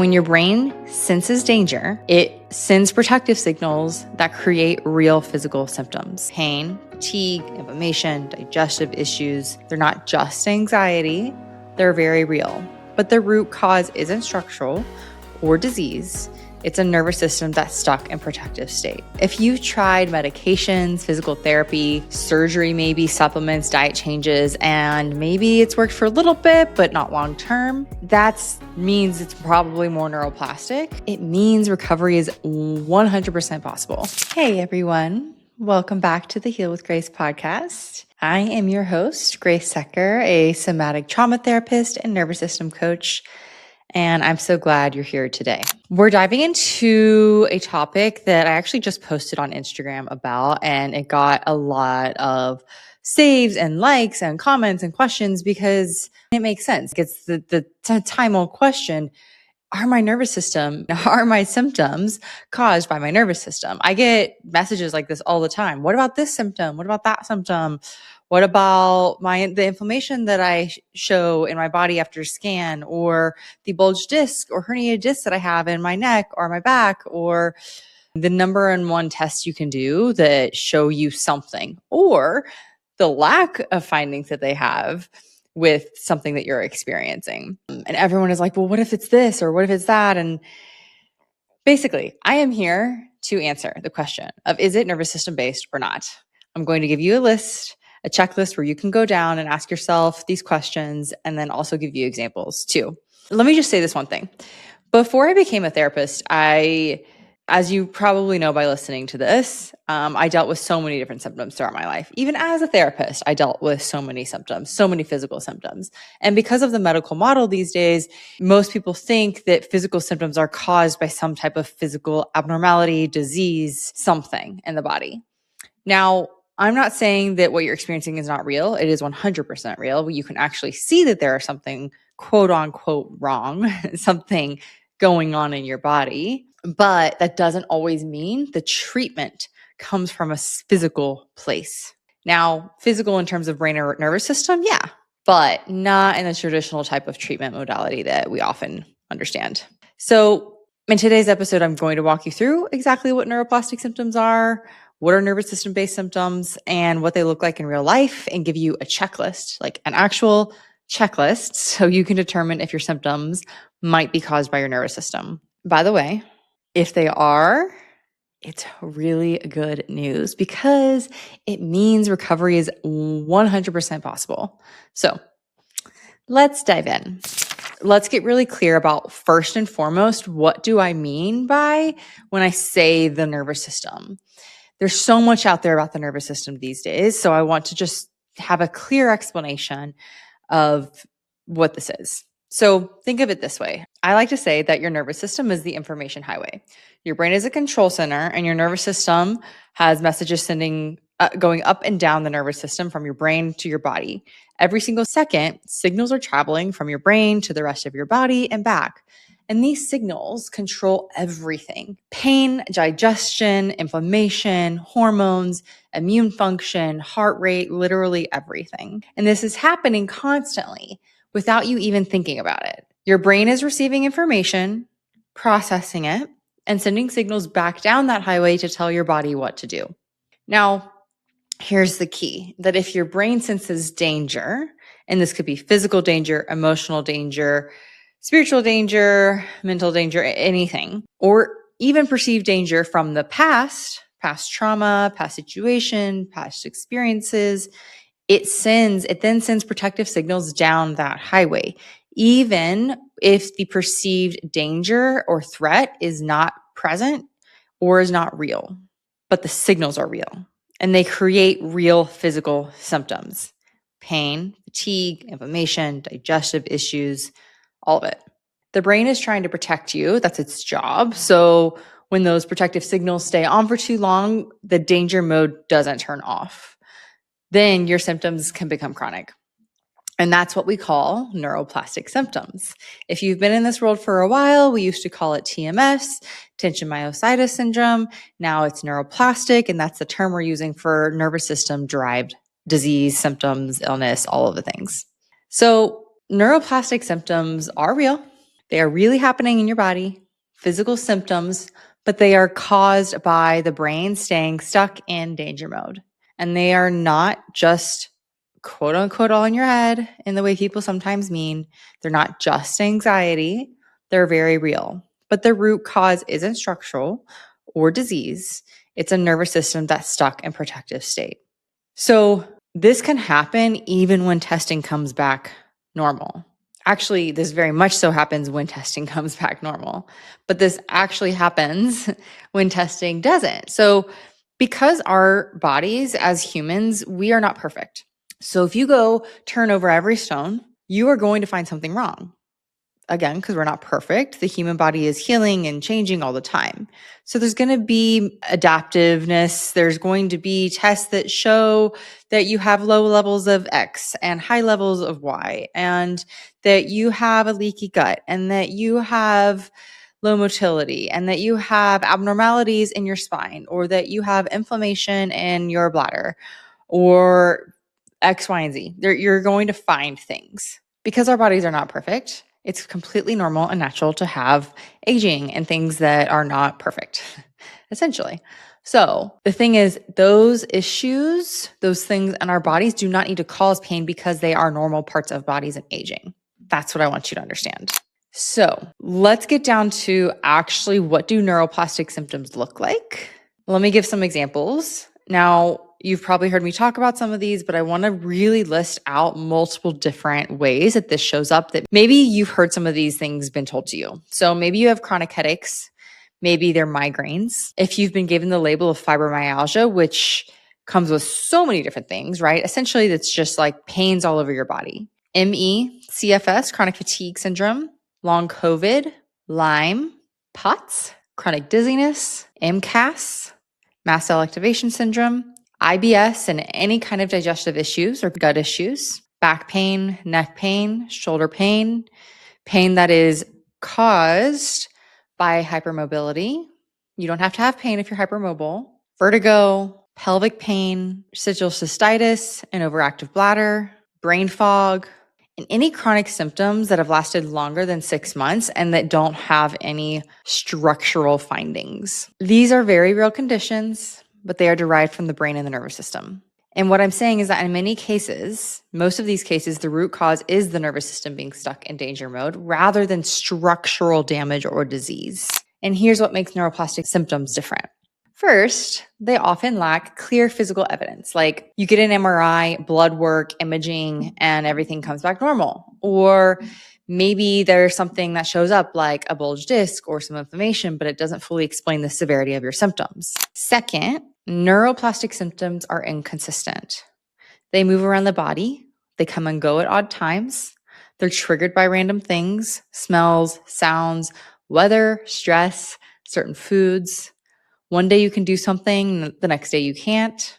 When your brain senses danger, it sends protective signals that create real physical symptoms. Pain, fatigue, inflammation, digestive issues. They're not just anxiety, they're very real. But the root cause isn't structural or disease. It's a nervous system that's stuck in protective state. If you've tried medications, physical therapy, surgery, maybe supplements, diet changes, and maybe it's worked for a little bit, but not long term, that means it's probably more neuroplastic. It means recovery is 100% possible. Hey everyone, welcome back to the Heal with Grace podcast. I am your host, Grace Secker, a somatic trauma therapist and nervous system coach. And I'm so glad you're here today. We're diving into a topic that I actually just posted on Instagram about, and it got a lot of saves and likes and comments and questions because it makes sense. It's the time-old question, are my symptoms caused by my nervous system? I get messages like this all the time. What about this symptom? What about that symptom? What about the inflammation that I show in my body after scan, or the bulged disc or herniated disc that I have in my neck or my back, or the number one test you can do that show you something, or the lack of findings that they have with something that you're experiencing. And everyone is like, well, what if it's this or what if it's that? And basically, I am here to answer the question of, is it nervous system based or not? I'm going to give you a checklist where you can go down and ask yourself these questions, and then also give you examples too. Let me just say this one thing. Before I became a therapist, as you probably know by listening to this, I dealt with so many different symptoms throughout my life. Even as a therapist, I dealt with so many symptoms, so many physical symptoms. And because of the medical model these days, most people think that physical symptoms are caused by some type of physical abnormality, disease, something in the body. Now, I'm not saying that what you're experiencing is not real. It is 100% real. You can actually see that there is something quote unquote wrong, something going on in your body. But that doesn't always mean the treatment comes from a physical place. Now, physical in terms of brain or nervous system, yeah, but not in the traditional type of treatment modality that we often understand. So in today's episode, I'm going to walk you through exactly what neuroplastic symptoms are, what are nervous system-based symptoms, and what they look like in real life, and give you a checklist, like an actual checklist, so you can determine if your symptoms might be caused by your nervous system. By the way, if they are, it's really good news because it means recovery is 100% possible. So let's dive in. Let's get really clear about, first and foremost, what do I mean by when I say the nervous system? There's so much out there about the nervous system these days, so I want to just have a clear explanation of what this is. So think of it this way. I like to say that your nervous system is the information highway. Your brain is a control center, and your nervous system has messages going up and down the nervous system from your brain to your body. Every single second, signals are traveling from your brain to the rest of your body and back. And these signals control everything: pain, digestion, inflammation, hormones, immune function, heart rate, literally everything. And this is happening constantly without you even thinking about it. Your brain is receiving information, processing it, and sending signals back down that highway to tell your body what to do. Now, here's the key, that if your brain senses danger, and this could be physical danger, emotional danger, spiritual danger, mental danger, anything, or even perceived danger from the past trauma, past situation, past experiences, it then sends protective signals down that highway, even if the perceived danger or threat is not present or is not real, but the signals are real and they create real physical symptoms: pain, fatigue, inflammation, digestive issues, all of it. The brain is trying to protect you. That's its job. So when those protective signals stay on for too long, the danger mode doesn't turn off. Then your symptoms can become chronic. And that's what we call neuroplastic symptoms. If you've been in this world for a while, we used to call it TMS, tension myositis syndrome. Now it's neuroplastic, and that's the term we're using for nervous system derived disease, symptoms, illness, all of the things. So neuroplastic symptoms are real. They are really happening in your body, physical symptoms, but they are caused by the brain staying stuck in danger mode. And they are not just quote unquote all in your head in the way people sometimes mean. They're not just anxiety, they're very real. But the root cause isn't structural or disease, it's a nervous system that's stuck in protective state. So this can happen even when testing comes back normal. Actually, this very much so happens when testing comes back normal, but this actually happens when testing doesn't. So because our bodies as humans, we are not perfect. So if you go turn over every stone, you are going to find something wrong. Again, because we're not perfect, the human body is healing and changing all the time. So there's going to be adaptiveness. There's going to be tests that show that you have low levels of X and high levels of Y, and that you have a leaky gut, and that you have low motility, and that you have abnormalities in your spine, or that you have inflammation in your bladder, or X, Y, and Z. You're going to find things. Because our bodies are not perfect, it's completely normal and natural to have aging and things that are not perfect, essentially. So the thing is, those issues, those things in our bodies do not need to cause pain because they are normal parts of bodies and aging. That's what I want you to understand. So let's get down to actually what do neuroplastic symptoms look like? Let me give some examples. Now, you've probably heard me talk about some of these, but I want to really list out multiple different ways that this shows up that maybe you've heard some of these things been told to you. So maybe you have chronic headaches, maybe they're migraines. If you've been given the label of fibromyalgia, which comes with so many different things, right? Essentially, it's just like pains all over your body. ME/CFS, chronic fatigue syndrome, long COVID, Lyme, POTS, chronic dizziness, MCAS, mast cell activation syndrome, IBS and any kind of digestive issues or gut issues, back pain, neck pain, shoulder pain, pain that is caused by hypermobility. You don't have to have pain if you're hypermobile. Vertigo, pelvic pain, residual cystitis, an overactive bladder, brain fog, and any chronic symptoms that have lasted longer than 6 months and that don't have any structural findings. These are very real conditions, but they are derived from the brain and the nervous system. And what I'm saying is that in many cases, most of these cases, the root cause is the nervous system being stuck in danger mode rather than structural damage or disease. And here's what makes neuroplastic symptoms different. First, they often lack clear physical evidence, like you get an MRI, blood work, imaging, and everything comes back normal. Or maybe there's something that shows up like a bulged disc or some inflammation, but it doesn't fully explain the severity of your symptoms. Second, neuroplastic symptoms are inconsistent. They move around the body. They come and go at odd times. They're triggered by random things, smells, sounds, weather, stress, certain foods. One day you can do something, the next day you can't.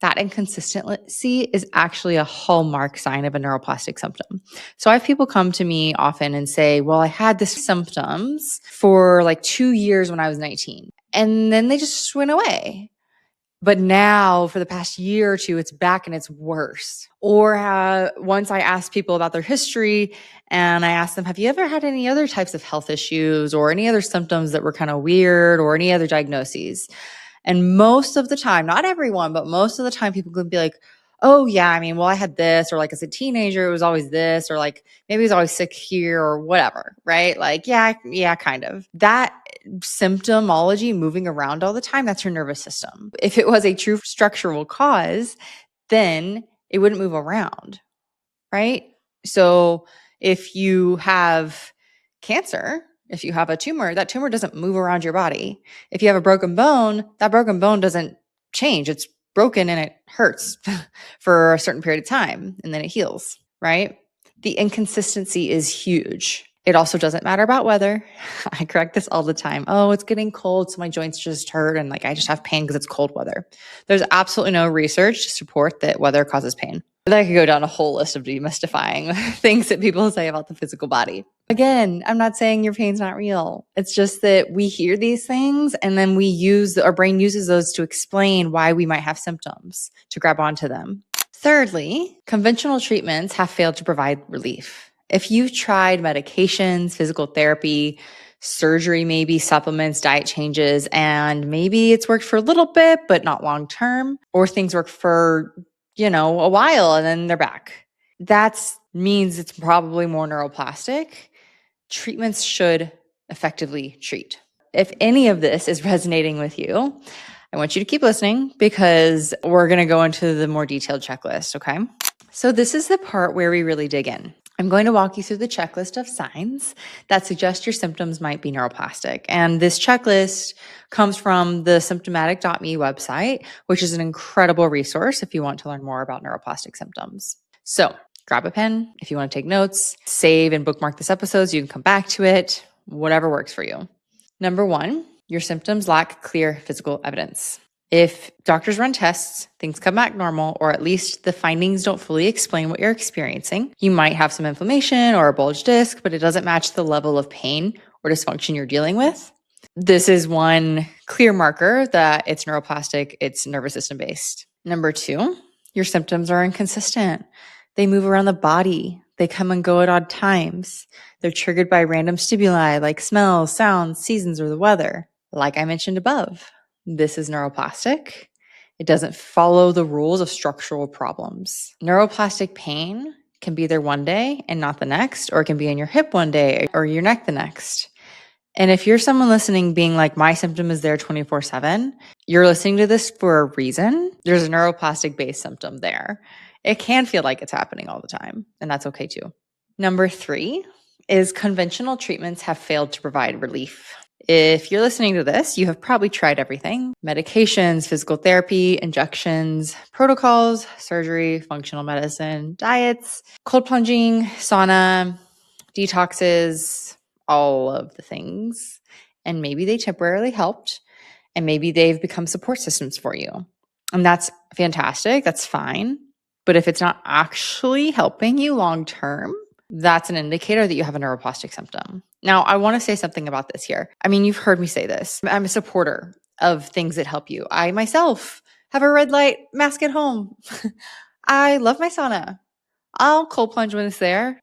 That inconsistency is actually a hallmark sign of a neuroplastic symptom. So I have people come to me often and say, well, I had this symptoms for like 2 years when I was 19, and then they just went away. But now for the past year or two, it's back and it's worse. Or once I asked people about their history and I asked them, have you ever had any other types of health issues or any other symptoms that were kind of weird or any other diagnoses? And most of the time, not everyone, but most of the time people could be like, oh yeah, I mean, well, I had this, or like as a teenager, it was always this, or like maybe I was always sick here or whatever, right? Like, yeah, kind of. That symptomology moving around all the time, that's your nervous system. If it was a true structural cause, then it wouldn't move around, right? So if you have cancer, if you have a tumor, that tumor doesn't move around your body. If you have a broken bone, that broken bone doesn't change. It's broken and it hurts for a certain period of time and then it heals, right? The inconsistency is huge. It also doesn't matter about weather. I correct this all the time. Oh, it's getting cold, so my joints just hurt and like I just have pain because it's cold weather. There's absolutely no research to support that weather causes pain. But I could go down a whole list of demystifying things that people say about the physical body. Again, I'm not saying your pain's not real. It's just that we hear these things and then our brain uses those to explain why we might have symptoms, to grab onto them. Thirdly, conventional treatments have failed to provide relief. If you've tried medications, physical therapy, surgery, maybe supplements, diet changes, and maybe it's worked for a little bit, but not long term, or things work for, a while and then they're back, that means it's probably more neuroplastic. Treatments should effectively treat. If any of this is resonating with you, I want you to keep listening because we're going to go into the more detailed checklist, okay? So this is the part where we really dig in. I'm going to walk you through the checklist of signs that suggest your symptoms might be neuroplastic. And this checklist comes from the symptomatic.me website, which is an incredible resource if you want to learn more about neuroplastic symptoms. So grab a pen if you want to take notes, save and bookmark this episode so you can come back to it, whatever works for you. Number 1, your symptoms lack clear physical evidence. If doctors run tests, things come back normal, or at least the findings don't fully explain what you're experiencing, you might have some inflammation or a bulged disc, but it doesn't match the level of pain or dysfunction you're dealing with. This is one clear marker that it's neuroplastic, it's nervous system based. Number 2, your symptoms are inconsistent. They move around the body. They come and go at odd times. They're triggered by random stimuli like smells, sounds, seasons, or the weather. Like I mentioned above, this is neuroplastic. It doesn't follow the rules of structural problems. Neuroplastic pain can be there one day and not the next, or it can be in your hip one day or your neck the next. And if you're someone listening being like, my symptom is there 24/7, you're listening to this for a reason. There's a neuroplastic based symptom there. It can feel like it's happening all the time, and that's okay too. Number 3 is conventional treatments have failed to provide relief. If you're listening to this, you have probably tried everything: medications, physical therapy, injections, protocols, surgery, functional medicine, diets, cold plunging, sauna, detoxes, all of the things. And maybe they temporarily helped, and maybe they've become support systems for you. And that's fantastic. That's fine. But if it's not actually helping you long term, that's an indicator that you have a neuroplastic symptom. Now, I want to say something about this here. I mean, you've heard me say this. I'm a supporter of things that help you. I myself have a red light mask at home. I love my sauna. I'll cold plunge when it's there.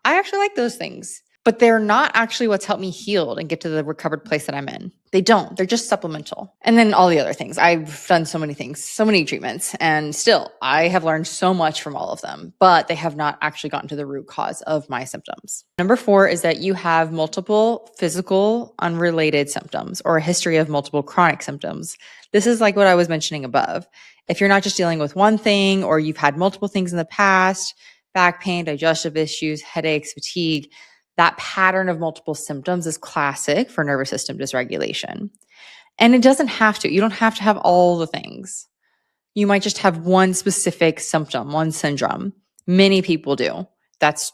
I actually like those things, but they're not actually what's helped me heal and get to the recovered place that I'm in. They don't. They're just supplemental. And then all the other things. I've done so many things, so many treatments, and still I have learned so much from all of them, but they have not actually gotten to the root cause of my symptoms. Number 4 is that you have multiple physical unrelated symptoms or a history of multiple chronic symptoms. This is like what I was mentioning above. If you're not just dealing with one thing, or you've had multiple things in the past, back pain, digestive issues, headaches, fatigue, that pattern of multiple symptoms is classic for nervous system dysregulation. And it doesn't have to. You don't have to have all the things. You might just have one specific symptom, one syndrome. Many people do. That's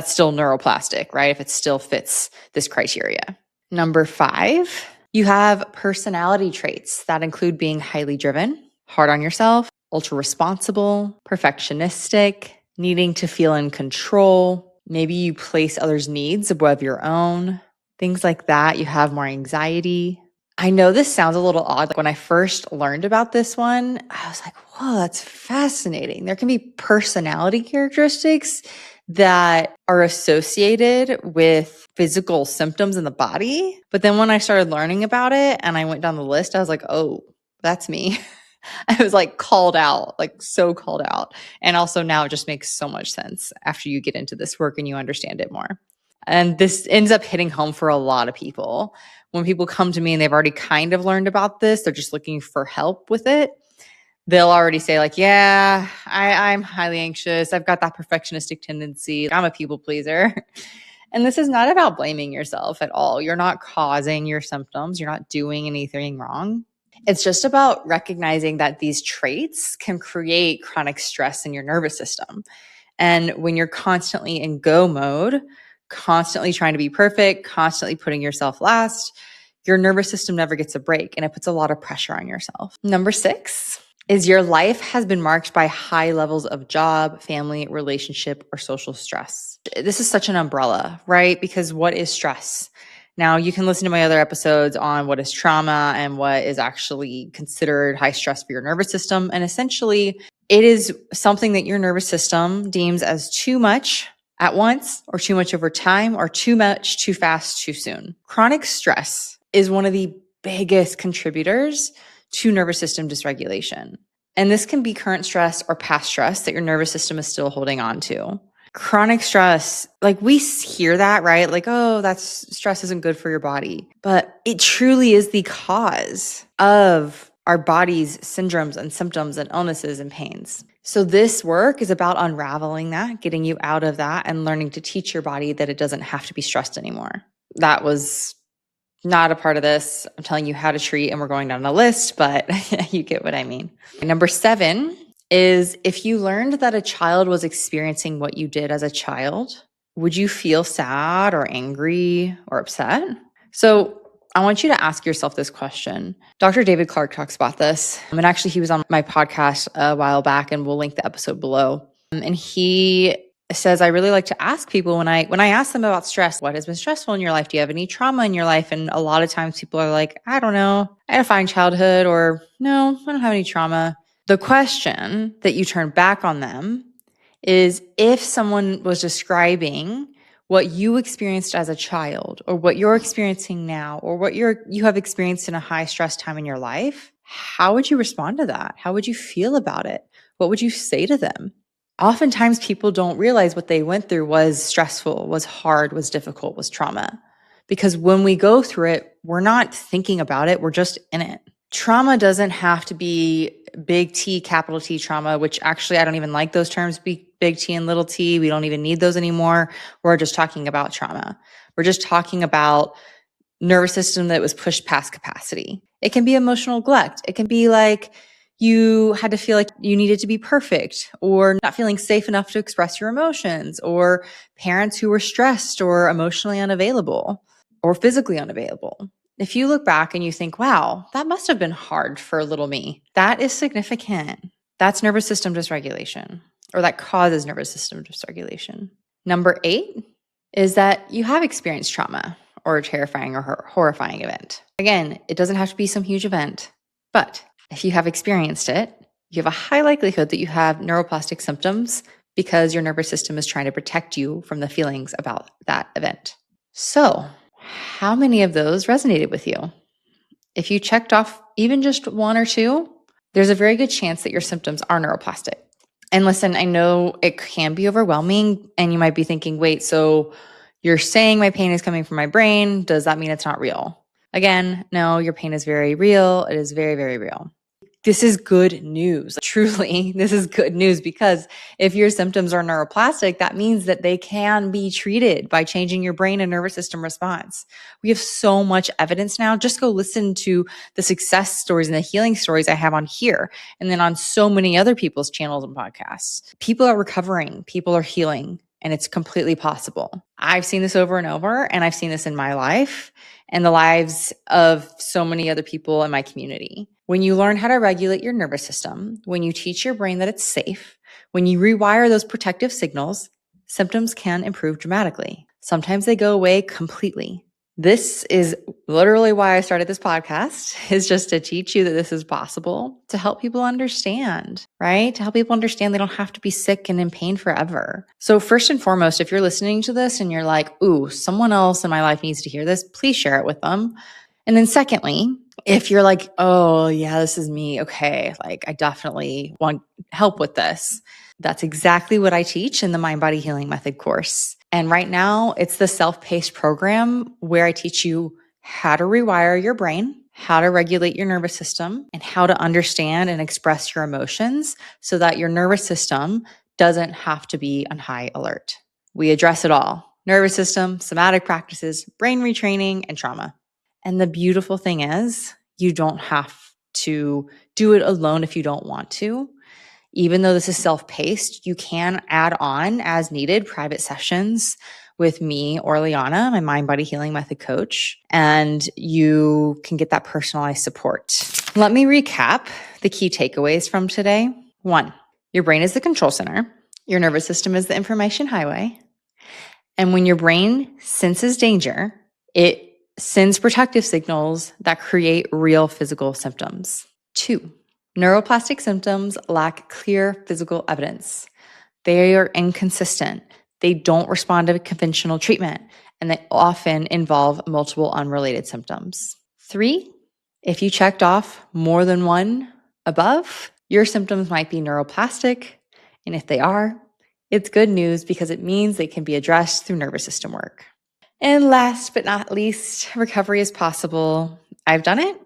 still neuroplastic, right? If it still fits this criteria. Number 5, you have personality traits that include being highly driven, hard on yourself, ultra responsible, perfectionistic, needing to feel in control. Maybe you place others' needs above your own, things like that. You have more anxiety. I know this sounds a little odd. Like when I first learned about this one, I was like, whoa, that's fascinating. There can be personality characteristics that are associated with physical symptoms in the body. But then when I started learning about it and I went down the list, I was like, oh, that's me. I was like called out, like so called out. And also now it just makes so much sense after you get into this work and you understand it more. And this ends up hitting home for a lot of people. When people come to me and they've already kind of learned about this, they're just looking for help with it. They'll already say like, yeah, I'm highly anxious. I've got that perfectionistic tendency. I'm a people pleaser. And this is not about blaming yourself at all. You're not causing your symptoms. You're not doing anything wrong. It's just about recognizing that these traits can create chronic stress in your nervous system. And when you're constantly in go mode, constantly trying to be perfect, constantly putting yourself last, your nervous system never gets a break and it puts a lot of pressure on yourself. Number 6 is your life has been marked by high levels of job, family, relationship, or social stress. This is such an umbrella, right? Because what is stress? Now, you can listen to my other episodes on what is trauma and what is actually considered high stress for your nervous system. And essentially, it is something that your nervous system deems as too much at once, or too much over time, or too much, too fast, too soon. Chronic stress is one of the biggest contributors to nervous system dysregulation. And this can be current stress or past stress that your nervous system is still holding on to. Chronic stress, like we hear that, right? Like, oh, that's stress isn't good for your body. But it truly is the cause of our body's syndromes and symptoms and illnesses and pains. So this work is about unraveling that, getting you out of that, and learning to teach your body that it doesn't have to be stressed anymore. That was not a part of this. I'm telling you how to treat, and we're going down a list, but you get what I mean. Number 7 is, if you learned that a child was experiencing what you did as a child, would you feel sad or angry or upset? So I want you to ask yourself this question. Dr. David Clark talks about this. And actually, he was on my podcast a while back, and we'll link the episode below. And he says, I really like to ask people when I ask them about stress, what has been stressful in your life? Do you have any trauma in your life? And a lot of times people are like, I don't know. I had a fine childhood, or no, I don't have any trauma. The question that you turn back on them is, if someone was describing what you experienced as a child, or what you're experiencing now, or what you have experienced in a high stress time in your life, how would you respond to that? How would you feel about it? What would you say to them? Oftentimes people don't realize what they went through was stressful, was hard, was difficult, was trauma. Because when we go through it, we're not thinking about it, we're just in it. Trauma doesn't have to be big T, capital T trauma, which actually I don't even like those terms, big T and little t. We don't even need those anymore. We're just talking about trauma. We're just talking about nervous system that was pushed past capacity. It can be emotional neglect. It can be like you had to feel like you needed to be perfect, or not feeling safe enough to express your emotions, or parents who were stressed or emotionally unavailable or physically unavailable. If you look back and you think, wow, that must have been hard for little me, that is significant. That's nervous system dysregulation, or that causes nervous system dysregulation. Number 8 is that you have experienced trauma or a terrifying or horrifying event. Again, it doesn't have to be some huge event, but if you have experienced it, you have a high likelihood that you have neuroplastic symptoms, because your nervous system is trying to protect you from the feelings about that event. So, how many of those resonated with you? If you checked off even just 1 or 2, there's a very good chance that your symptoms are neuroplastic. And listen, I know it can be overwhelming, and you might be thinking, wait, so you're saying my pain is coming from my brain. Does that mean it's not real? Again, no, your pain is very real. It is very, very real. This is good news. Truly, this is good news, because if your symptoms are neuroplastic, that means that they can be treated by changing your brain and nervous system response. We have so much evidence now. Just go listen to the success stories and the healing stories I have on here, and then on so many other people's channels and podcasts. People are recovering, people are healing, and it's completely possible. I've seen this over and over, and I've seen this in my life and the lives of so many other people in my community. When you learn how to regulate your nervous system, when you teach your brain that it's safe, when you rewire those protective signals, symptoms can improve dramatically. Sometimes they go away completely. This is literally why I started this podcast, is just to teach you that this is possible, to help people understand, right? To help people understand they don't have to be sick and in pain forever. So first and foremost, if you're listening to this and you're like, ooh, someone else in my life needs to hear this, please share it with them. And then secondly, if you're like, oh yeah, this is me. Okay. Like I definitely want help with this. That's exactly what I teach in the Mind Body Healing Method course. And right now it's the self-paced program where I teach you how to rewire your brain, how to regulate your nervous system, and how to understand and express your emotions so that your nervous system doesn't have to be on high alert. We address it all: nervous system, somatic practices, brain retraining, and trauma. And the beautiful thing is, you don't have to do it alone if you don't want to. Even though this is self-paced, you can add on as needed private sessions with me or Liana, my Mind Body Healing Method coach, and you can get that personalized support. Let me recap the key takeaways from today. 1, your brain is the control center. Your nervous system is the information highway. And when your brain senses danger, it sends protective signals that create real physical symptoms. 2, neuroplastic symptoms lack clear physical evidence. They are inconsistent. They don't respond to conventional treatment, and they often involve multiple unrelated symptoms. 3, if you checked off more than one above, your symptoms might be neuroplastic, and if they are, it's good news because it means they can be addressed through nervous system work. And last but not least, recovery is possible. I've done it.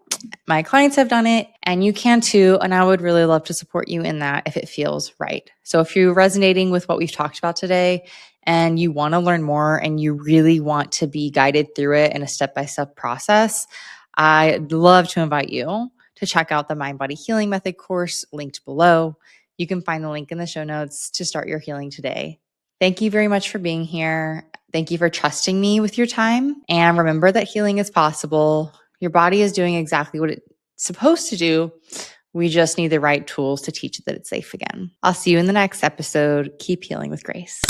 My clients have done it, and you can too. And I would really love to support you in that if it feels right. So if you're resonating with what we've talked about today and you want to learn more and you really want to be guided through it in a step-by-step process, I'd love to invite you to check out the Mind Body Healing Method course linked below. You can find the link in the show notes to start your healing today. Thank you very much for being here. Thank you for trusting me with your time. And remember that healing is possible. Your body is doing exactly what it's supposed to do. We just need the right tools to teach it that it's safe again. I'll see you in the next episode. Keep healing with grace.